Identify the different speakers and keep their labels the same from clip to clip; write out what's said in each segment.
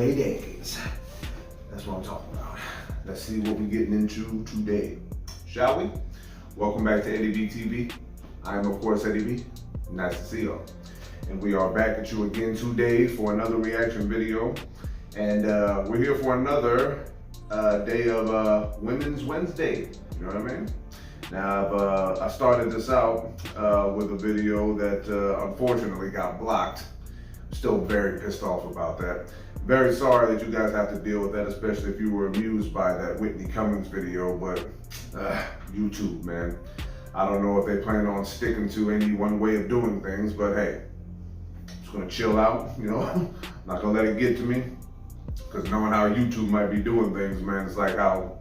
Speaker 1: play days. That's what I'm talking about. Let's see what we're getting into today, shall we? Welcome back to Eddie B TV. I am, of course, Eddie B. Nice to see y'all. And we are back at you again today for another reaction video. And we're here for another day of Women's Wednesday. You know what I mean? Now, I started this out with a video that unfortunately got blocked. Still very pissed off about that. Very sorry that you guys have to deal with that, especially if you were amused by that Whitney Cummings video, but YouTube, man. I don't know if they plan on sticking to any one way of doing things, but hey, I'm just gonna chill out, you know? I'm not gonna let it get to me, because knowing how YouTube might be doing things, man, it's like how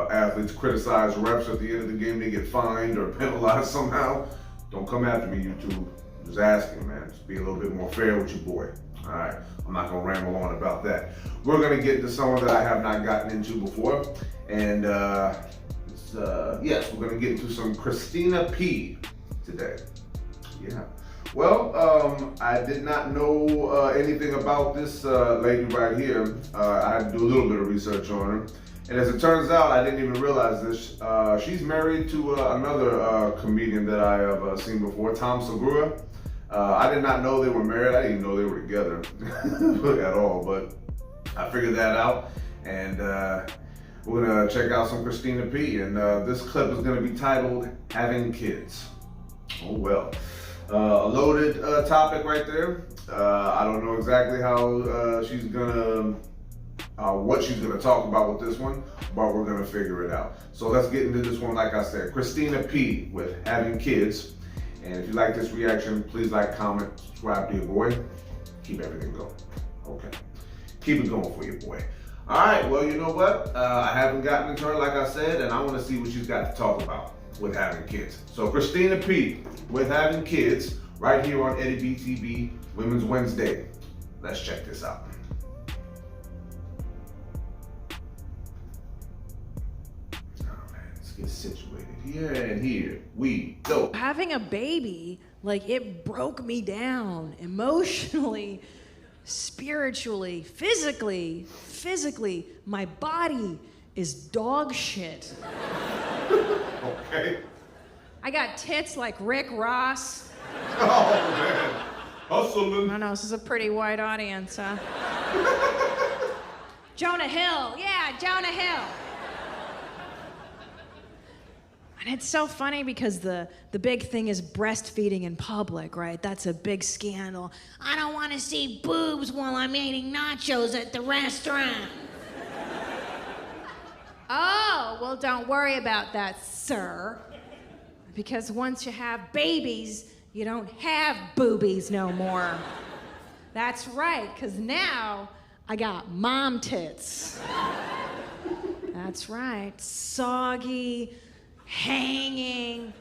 Speaker 1: athletes criticize refs at the end of the game, they get fined or penalized somehow. Don't come after me, YouTube. I'm just asking, man. Just be a little bit more fair with your boy. All right, I'm not gonna ramble on about that. We're gonna get into someone that I have not gotten into before, and yes, we're gonna get into some Christina P today. Yeah. Well, I did not know anything about this lady right here. I had to do a little bit of research on her. And as it turns out, I didn't even realize this. She's married to another comedian that I have seen before, Tom Segura. I did not know they were married. I didn't even know they were together at all, but I figured that out. And we're gonna check out some Christina P. And this clip is gonna be titled, Having Kids. Oh well. A loaded topic right there. I don't know exactly how she's gonna, what she's gonna talk about with this one, but we're gonna figure it out. So let's get into this one. Like I said, Christina P with Having Kids. And if you like this reaction, please like, comment, subscribe to your boy. Keep everything going. Okay. Keep it going for your boy. All right, well, you know what? I haven't gotten into her, like I said, and I want to see what she's got to talk about with having kids. So Christina P with Having Kids, right here on Eddie B TV, Women's Wednesday. Let's check this out. Oh man, let's get situated here, and here we go.
Speaker 2: Having a baby, like, it broke me down emotionally, spiritually, physically. My body is dog shit.
Speaker 1: Okay.
Speaker 2: I got tits like Rick Ross.
Speaker 1: Oh man, hustling.
Speaker 2: I know, this is a pretty wide audience, huh? Jonah Hill, yeah, Jonah Hill. And it's so funny because the big thing is breastfeeding in public, right? That's a big scandal. I don't want to see boobs while I'm eating nachos at the restaurant. Oh, well, don't worry about that, sir. Because once you have babies, you don't have boobies no more. That's right, because now I got mom tits. That's right, soggy, hanging,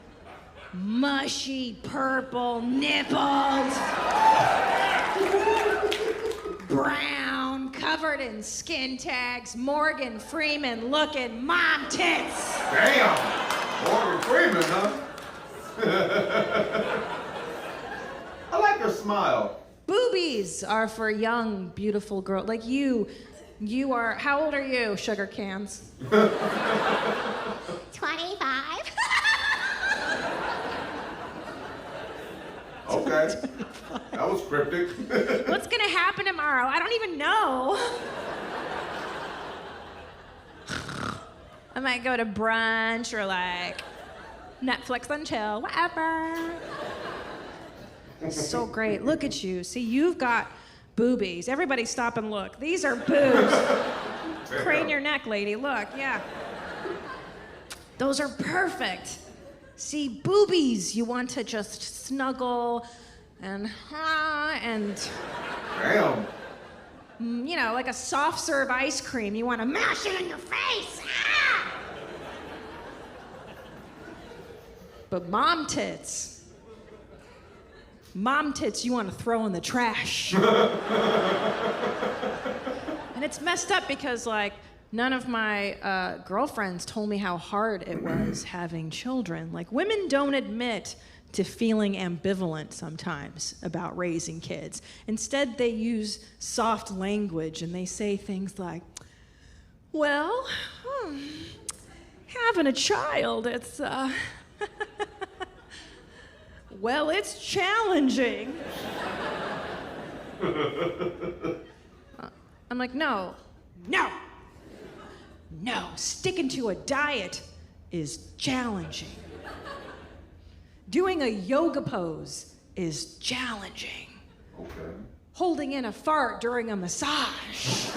Speaker 2: mushy purple nipples, brown, covered in skin tags, Morgan Freeman looking mom tits.
Speaker 1: Damn, Morgan Freeman, huh? I like her smile.
Speaker 2: Boobies are for young, beautiful girls like you. You are, how old are you, sugar cans?
Speaker 3: 25.
Speaker 1: Okay, that was cryptic.
Speaker 2: What's gonna happen tomorrow? I don't even know. I might go to brunch or like Netflix and chill, whatever. So great, look at you. See, you've got boobies. Everybody stop and look. These are boobs. Crane your neck, lady, look, yeah. Those are perfect. See, boobies, you want to just snuggle and
Speaker 1: Damn.
Speaker 2: you know, like a soft serve ice cream. You want to mash it in your face. Ah! But mom tits you want to throw in the trash. And it's messed up because, like, none of my girlfriends told me how hard it was having children. Like, women don't admit to feeling ambivalent sometimes about raising kids. Instead, they use soft language and they say things like, well, having a child, it's, well, it's challenging. I'm like, no, sticking to a diet is challenging. Doing a yoga pose is challenging.
Speaker 1: Okay.
Speaker 2: Holding in a fart during a massage.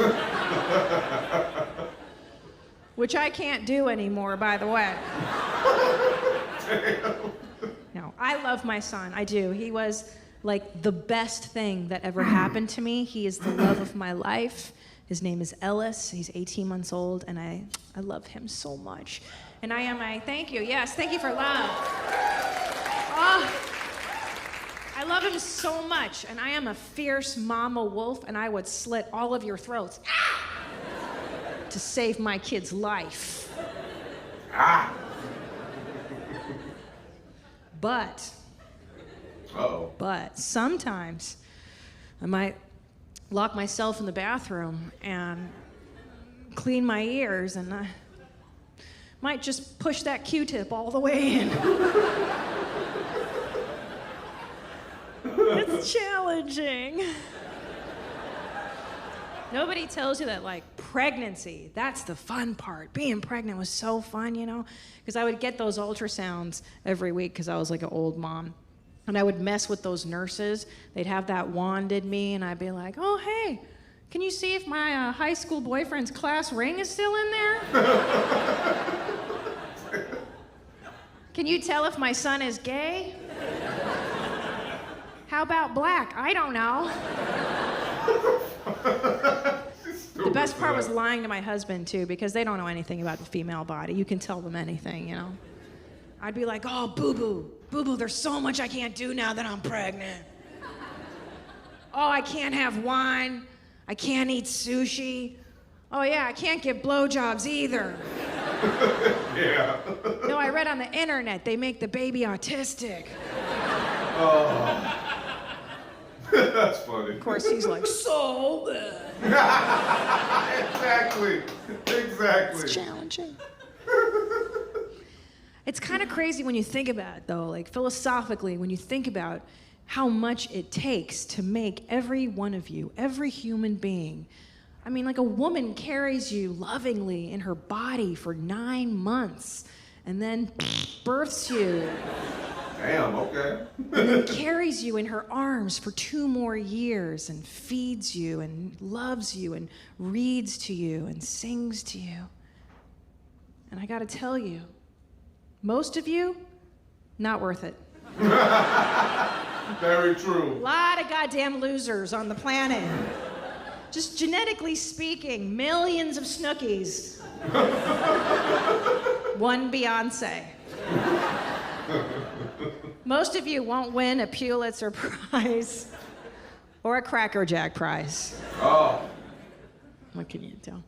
Speaker 2: Which I can't do anymore, by the way.
Speaker 1: Damn.
Speaker 2: No, I love my son, I do. He was like the best thing that ever happened to me. He is the love of my life. His name is Ellis. He's 18 months old, and I love him so much. And thank you, yes, thank you for love. Oh, I love him so much, and I am a fierce mama wolf, and I would slit all of your throats to save my kid's life. But sometimes I might lock myself in the bathroom and clean my ears, and I might just push that Q-tip all the way in. It's challenging. Nobody tells you that, like, pregnancy, that's the fun part. Being pregnant was so fun, you know? Because I would get those ultrasounds every week because I was like an old mom. And I would mess with those nurses. They'd have that wand in me, and I'd be like, oh, hey, can you see if my high school boyfriend's class ring is still in there? Can you tell if my son is gay? How about black? I don't know. The best part was lying to my husband, too, because they don't know anything about the female body. You can tell them anything, you know? I'd be like, oh, boo-boo, there's so much I can't do now that I'm pregnant. Oh, I can't have wine. I can't eat sushi. Oh, yeah, I can't get blowjobs either.
Speaker 1: Yeah.
Speaker 2: No, I read on the internet they make the baby autistic.
Speaker 1: Oh. That's funny.
Speaker 2: Of course, he's like, so
Speaker 1: Exactly.
Speaker 2: It's challenging. It's kind of crazy when you think about it, though, like philosophically, when you think about how much it takes to make every one of you, every human being. I mean, like a woman carries you lovingly in her body for 9 months and then births you.
Speaker 1: Damn, okay.
Speaker 2: And then carries you in her arms for 2 more years and feeds you and loves you and reads to you and sings to you. And I gotta tell you, most of you, not worth it.
Speaker 1: Very true.
Speaker 2: A lot of goddamn losers on the planet. Just genetically speaking, millions of Snookies. One Beyonce. Most of you won't win a Pulitzer Prize or a Cracker Jack Prize.
Speaker 1: Oh.
Speaker 2: What can you tell?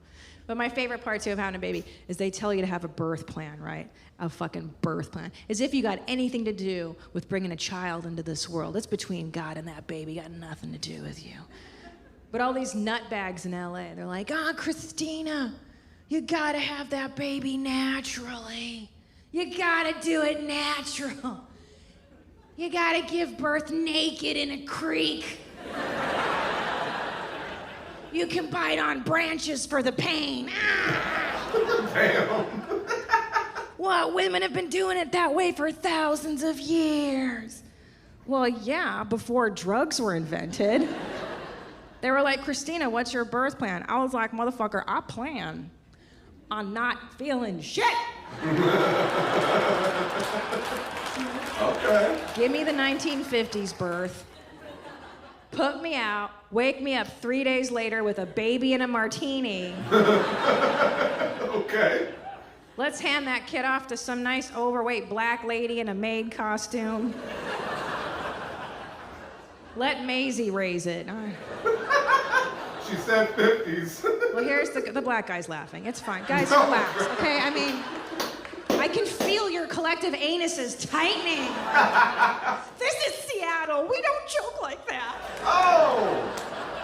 Speaker 2: But my favorite part, too, of having a baby is they tell you to have a birth plan, right? A fucking birth plan. As if you got anything to do with bringing a child into this world. It's between God and that baby. Got nothing to do with you. But all these nutbags in LA, they're like, Christina, you gotta have that baby naturally. You gotta do it natural. You gotta give birth naked in a creek. You can bite on branches for the pain.
Speaker 1: Damn.
Speaker 2: What, women have been doing it that way for thousands of years. Well, yeah, before drugs were invented. They were like, Christina, what's your birth plan? I was like, motherfucker, I plan on not feeling shit.
Speaker 1: Okay.
Speaker 2: Give me the 1950s birth. Put me out, wake me up 3 days later with a baby and a martini.
Speaker 1: Okay.
Speaker 2: Let's hand that kid off to some nice overweight black lady in a maid costume. Let Maisie raise it.
Speaker 1: She said 50s.
Speaker 2: Well, here's the black guy's laughing. It's fine. Guys, relax, okay? I mean, I can feel your collective anuses tightening. This is Seattle. We don't joke like that.
Speaker 1: Oh,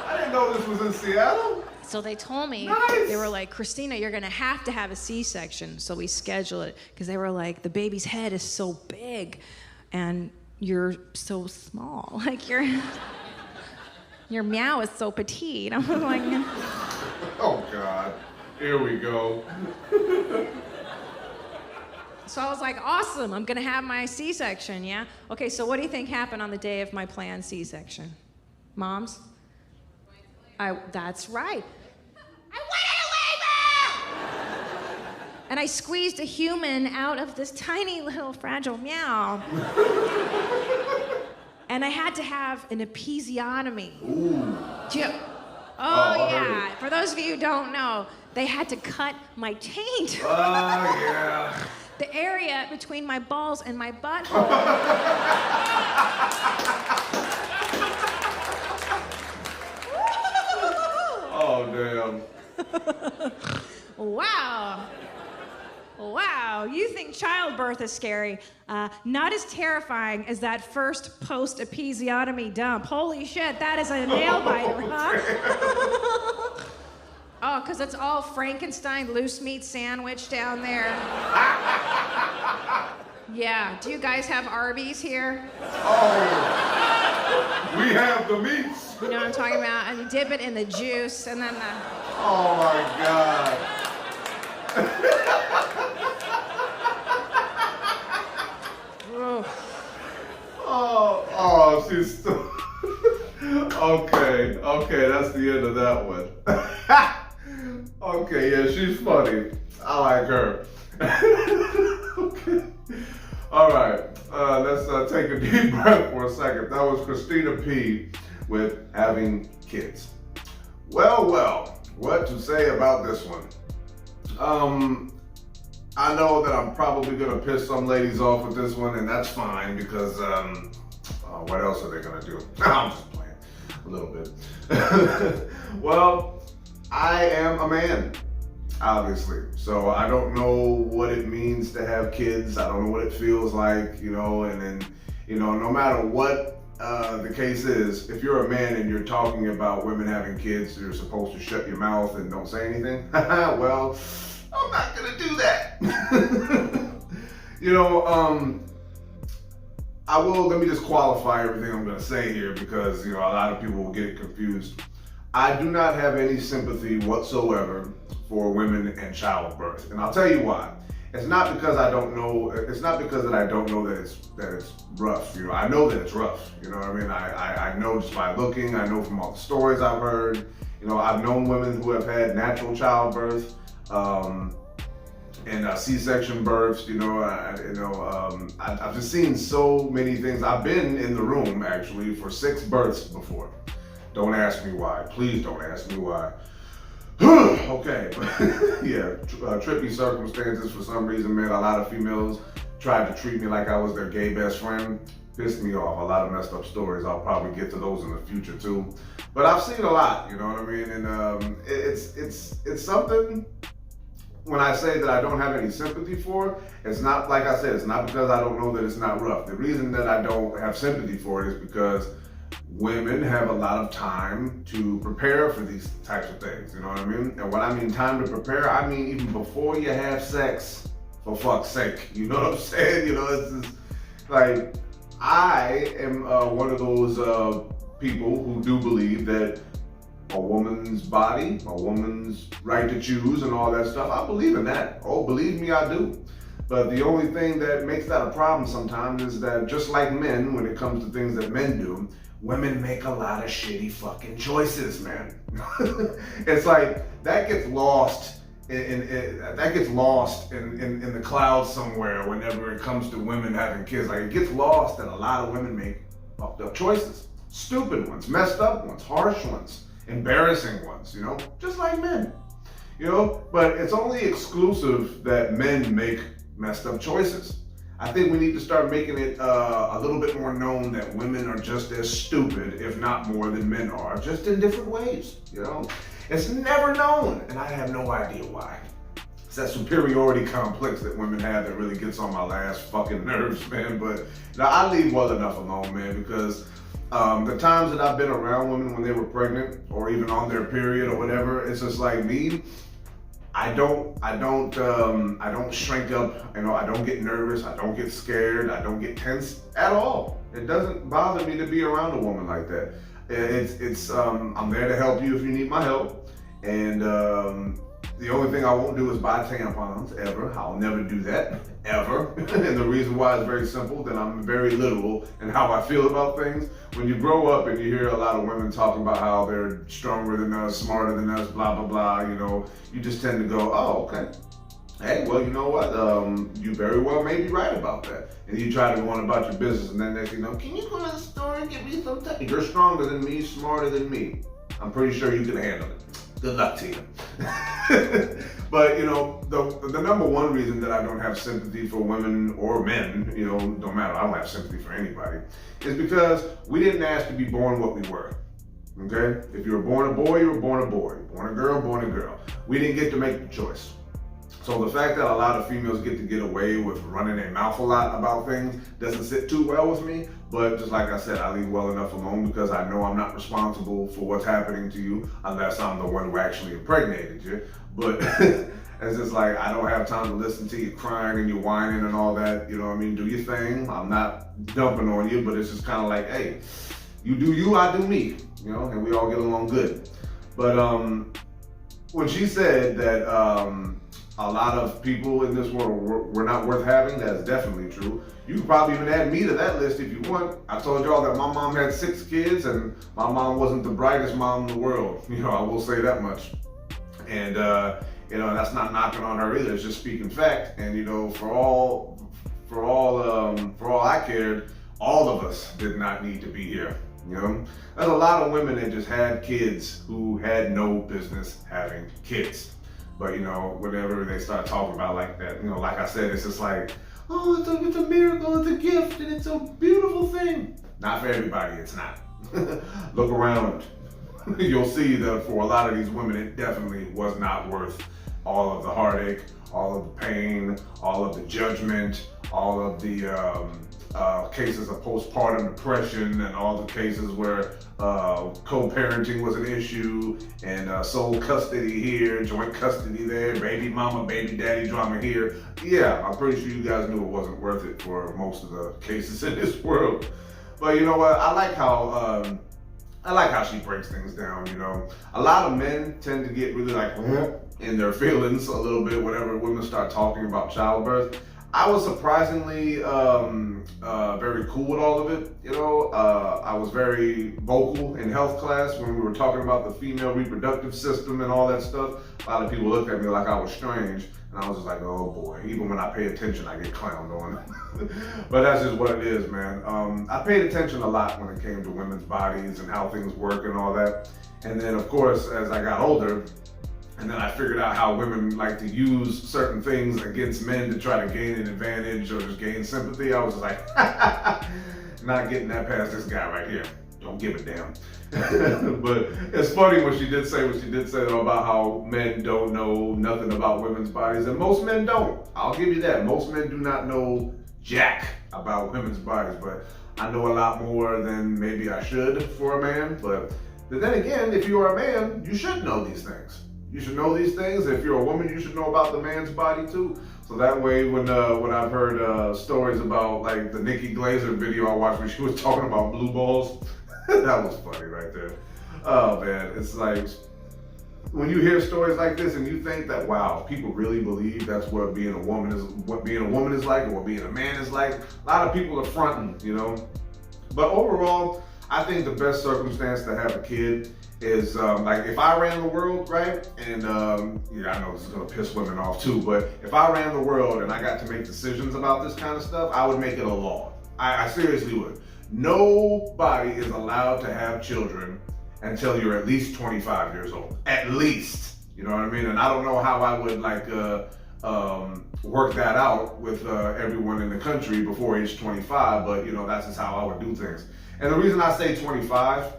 Speaker 1: I didn't know this was in Seattle.
Speaker 2: So they told me,
Speaker 1: Nice.
Speaker 2: They were like, Christina, you're gonna have to have a C-section. So we scheduled it, because they were like, the baby's head is so big and you're so small. Like your meow is so petite. I'm like,
Speaker 1: Oh God, here we go.
Speaker 2: so I was like, awesome, I'm gonna have my C-section, yeah? Okay, so what do you think happened on the day of my planned C-section? Moms? That's right. I went into labor! And I squeezed a human out of this tiny little fragile meow. And I had to have an episiotomy.
Speaker 1: Ooh.
Speaker 2: Oh, yeah. For those of you who don't know, they had to cut my taint.
Speaker 1: Yeah.
Speaker 2: The area between my balls and my butthole.
Speaker 1: Oh, damn.
Speaker 2: Wow. Wow, you think childbirth is scary. Not as terrifying as that first post-episiotomy dump. Holy shit, that is a nail biter, huh? Oh, because it's all Frankenstein loose meat sandwich down there. Yeah, do you guys have Arby's here?
Speaker 1: Oh, we have the meats.
Speaker 2: You know what I'm talking about? And you dip it in the juice, and then the...
Speaker 1: Oh my God. Oh, she's still... Okay, that's the end of that one. Okay, yeah, she's funny. I like her. Okay. All right, let's take a deep breath for a second. That was Christina P with having kids. Well, what to say about this one? I know that I'm probably gonna piss some ladies off with this one, and that's fine because what else are they gonna do? I'm just playing a little bit. Well, I am a man, obviously, so I don't know what it means to have kids. I don't know what it feels like, you know, and then, you know, no matter what the case is, if you're a man and you're talking about women having kids, you're supposed to shut your mouth and don't say anything. Well, I'm not gonna do that. You know, let me just qualify everything I'm gonna say here because, you know, a lot of people will get it confused. I do not have any sympathy whatsoever for women and childbirth, and I'll tell you why. It's not because I don't know. It's not because that I don't know that it's rough. You know, I know that it's rough. You know what I mean? I know just by looking. I know from all the stories I've heard. You know, I've known women who have had natural childbirth and C-section births. You know, I've just seen so many things. I've been in the room actually for 6 births before. Don't ask me why. Please don't ask me why. Okay, yeah, trippy circumstances for some reason, man. A lot of females tried to treat me like I was their gay best friend. Pissed me off. A lot of messed up stories. I'll probably get to those in the future too. But I've seen a lot, you know what I mean? And it's something. When I say that I don't have any sympathy for, it's not, like I said, it's not because I don't know that it's not rough. The reason that I don't have sympathy for it is because women have a lot of time to prepare for these types of things, you know what I mean? And when I mean time to prepare, I mean even before you have sex, for fuck's sake, you know what I'm saying? You know, it's just, like, I am one of those people who do believe that a woman's body, a woman's right to choose and all that stuff, I believe in that. Oh, believe me, I do. But the only thing that makes that a problem sometimes is that just like men, when it comes to things that men do, women make a lot of shitty fucking choices, man. It's like that gets lost in the clouds somewhere whenever it comes to women having kids. Like it gets lost that a lot of women make fucked up choices. Stupid ones, messed up ones, harsh ones, embarrassing ones, you know? Just like men. You know? But it's only exclusive that men make messed up choices. I think we need to start making it a little bit more known that women are just as stupid, if not more, than men are, just in different ways, you know? It's never known, and I have no idea why. it's that superiority complex that women have that really gets on my last fucking nerves, man. But I leave well enough alone, man, because the times that I've been around women when they were pregnant or even on their period or whatever, it's just like me. I don't shrink up. I don't get nervous. I don't get scared. I don't get tense at all. It doesn't bother me to be around a woman like that. I'm there to help you if you need my help, and the only thing I won't do is buy tampons, ever. I'll never do that, ever. And the reason why is very simple, that I'm very literal in how I feel about things. When you grow up and you hear a lot of women talking about how they're stronger than us, smarter than us, blah, blah, blah, you just tend to go, oh, okay. Hey, well, you know what? You very well may be right about that. And you try to go on about your business, and then next thing you know, can you go to the store and get me some time? You're stronger than me, smarter than me. I'm pretty sure you can handle it. Good luck to you. But the number one reason that I don't have sympathy for women or men, no matter, I don't have sympathy for anybody, is because we didn't ask to be born what we were. Okay? If you were born a boy, you were born a boy. Born a girl, born a girl. We didn't get to make the choice. So the fact that a lot of females get to get away with running their mouth a lot about things doesn't sit too well with me. But just like I said, I leave well enough alone because I know I'm not responsible for what's happening to you unless I'm the one who actually impregnated you. But it's just like, I don't have time to listen to you crying and you whining and all that. You know what I mean? Do your thing. I'm not dumping on you, but it's just kind of like, hey, you do you, I do me, and we all get along good. But when she said that a lot of people in this world were not worth having, that's definitely true. You could probably even add me to that list if you want. I told y'all that my mom had 6 kids and my mom wasn't the brightest mom in the world. I will say that much. And that's not knocking on her either. It's just speaking fact. And for all I cared, all of us did not need to be here. There's a lot of women that just had kids who had no business having kids. But whenever they start talking about like that, like I said, it's just like, oh, it's a miracle, it's a gift, and it's a beautiful thing. Not for everybody, it's not. Look around. You'll see that for a lot of these women, it definitely was not worth all of the heartache, all of the pain, all of the judgment, all of the cases of postpartum depression, and all the cases where co-parenting was an issue, and sole custody here, joint custody there, baby mama, baby daddy drama here. Yeah, I'm pretty sure you guys knew it wasn't worth it for most of the cases in this world. But you know what? I like how she breaks things down. A lot of men tend to get really like in their feelings a little bit whenever women start talking about childbirth. I was surprisingly very cool with all of it. I was very vocal in health class when we were talking about the female reproductive system and all that stuff. A lot of people looked at me like I was strange, and I was just like, oh boy. Even when I pay attention, I get clowned on. But that's just what it is, man. I paid attention a lot when it came to women's bodies and how things work and all that. And then, of course, as I got older, and then I figured out how women like to use certain things against men to try to gain an advantage or just gain sympathy. I was like, not getting that past this guy right here. Don't give a damn. But it's funny when she did say about how men don't know nothing about women's bodies. And most men don't. I'll give you that. Most men do not know jack about women's bodies. But I know a lot more than maybe I should for a man. But then again, if you are a man, you should know these things. You should know these things. If you're a woman, you should know about the man's body too. So that way, when I've heard stories about like the Nikki Glaser video I watched where she was talking about blue balls, that was funny right there. Oh man, it's like when you hear stories like this and you think that, wow, people really believe that's what being a woman is like, or what being a man is like. A lot of people are fronting, But overall, I think the best circumstance to have a kid is like if I ran the world, right? And I know this is gonna piss women off too, but if I ran the world and I got to make decisions about this kind of stuff, I would make it a law. I seriously would. Nobody is allowed to have children until you're at least 25 years old. At least. You know what I mean? And I don't know how I would like work that out with everyone in the country before age 25, but that's just how I would do things. And the reason I say 25,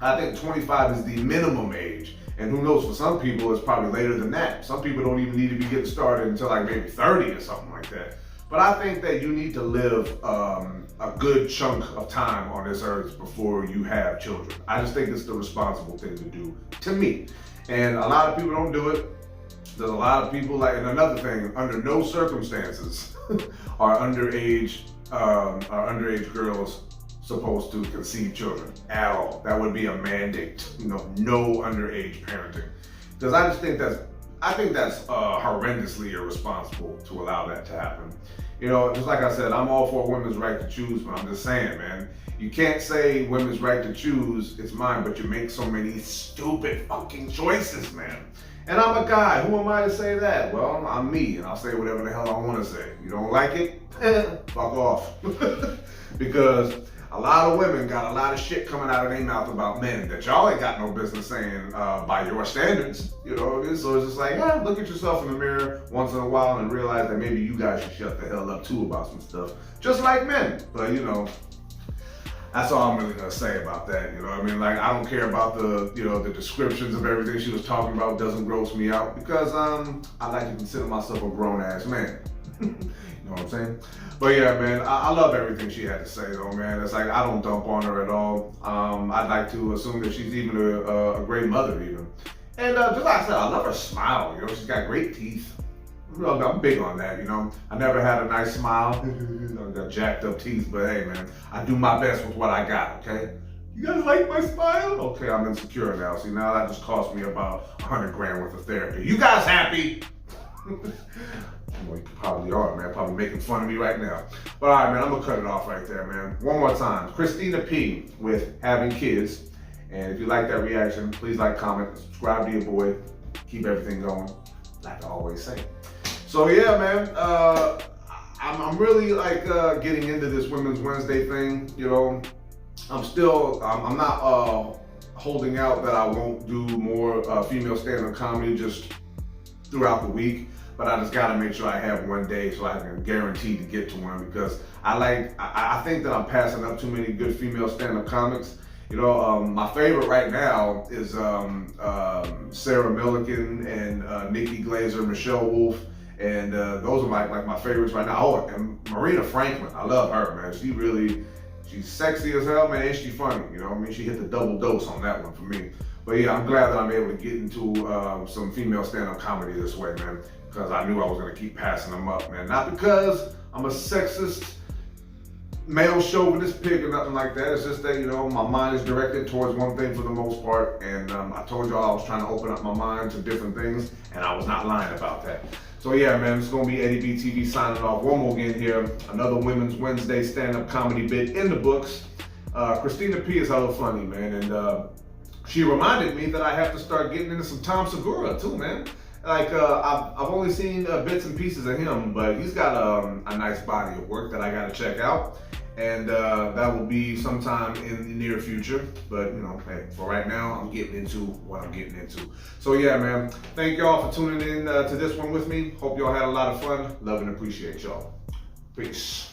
Speaker 1: I think 25 is the minimum age. And who knows, for some people, it's probably later than that. Some people don't even need to be getting started until like maybe 30 or something like that. But I think that you need to live a good chunk of time on this earth before you have children. I just think it's the responsible thing to do, to me. And a lot of people don't do it. There's a lot of people and another thing, under no circumstances are underage girls supposed to conceive children at all. That would be a mandate, no underage parenting. Because I think that's horrendously irresponsible to allow that to happen. Just like I said, I'm all for women's right to choose, but I'm just saying, man, you can't say women's right to choose, it's mine, but you make so many stupid fucking choices, man. And I'm a guy, who am I to say that? Well, I'm me, and I'll say whatever the hell I want to say. You don't like it? Fuck off. Because a lot of women got a lot of shit coming out of their mouth about men that y'all ain't got no business saying by your standards. You know what I mean? So it's just like, look at yourself in the mirror once in a while and realize that maybe you guys should shut the hell up too about some stuff. Just like men. But that's all I'm really gonna say about that. You know what I mean? Like, I don't care about the descriptions of everything she was talking about. Doesn't gross me out because I like to consider myself a grown ass man. You know what I'm saying? But yeah, man, I love everything she had to say though, man. It's like, I don't dump on her at all. I'd like to assume that she's even a great mother even. And just like I said, I love her smile. She's got great teeth. I'm big on that, I never had a nice smile. I got jacked up teeth, but hey, man, I do my best with what I got, okay? You guys like my smile? Okay, I'm insecure now. See, now that just cost me about $100 grand worth of therapy. You guys happy? Well, you probably are, man. Probably making fun of me right now. But all right, man, I'm gonna cut it off right there, man. One more time. Christina P with having kids. And if you like that reaction, please like, comment, subscribe to your boy. Keep everything going, like I always say. So yeah, man, I'm really getting into this Women's Wednesday thing. I'm not holding out that I won't do more female stand-up comedy just throughout the week, but I just gotta make sure I have one day so I can guarantee to get to one, because I think that I'm passing up too many good female stand-up comics. My favorite right now is Sarah Millican and Nikki Glazer, Michelle Wolf. And those are my favorites right now. Oh, and Marina Franklin, I love her, man. She's sexy as hell, man, and she's funny, She hit the double dose on that one for me. But yeah, I'm glad that I'm able to get into some female stand-up comedy this way, man, because I knew I was gonna keep passing them up, man. Not because I'm a sexist, male chauvinist pig or nothing like that. It's just that, my mind is directed towards one thing for the most part. And I told y'all I was trying to open up my mind to different things, and I was not lying about that. So yeah, man, it's gonna be Eddie B TV signing off one more again here. Another Women's Wednesday stand-up comedy bit in the books. Christina P is hella funny, man, and she reminded me that I have to start getting into some Tom Segura too, man. I've only seen bits and pieces of him, but he's got a nice body of work that I gotta check out. And that will be sometime in the near future. But, hey, for right now, I'm getting into what I'm getting into. So yeah, man, thank y'all for tuning in to this one with me. Hope y'all had a lot of fun. Love and appreciate y'all. Peace.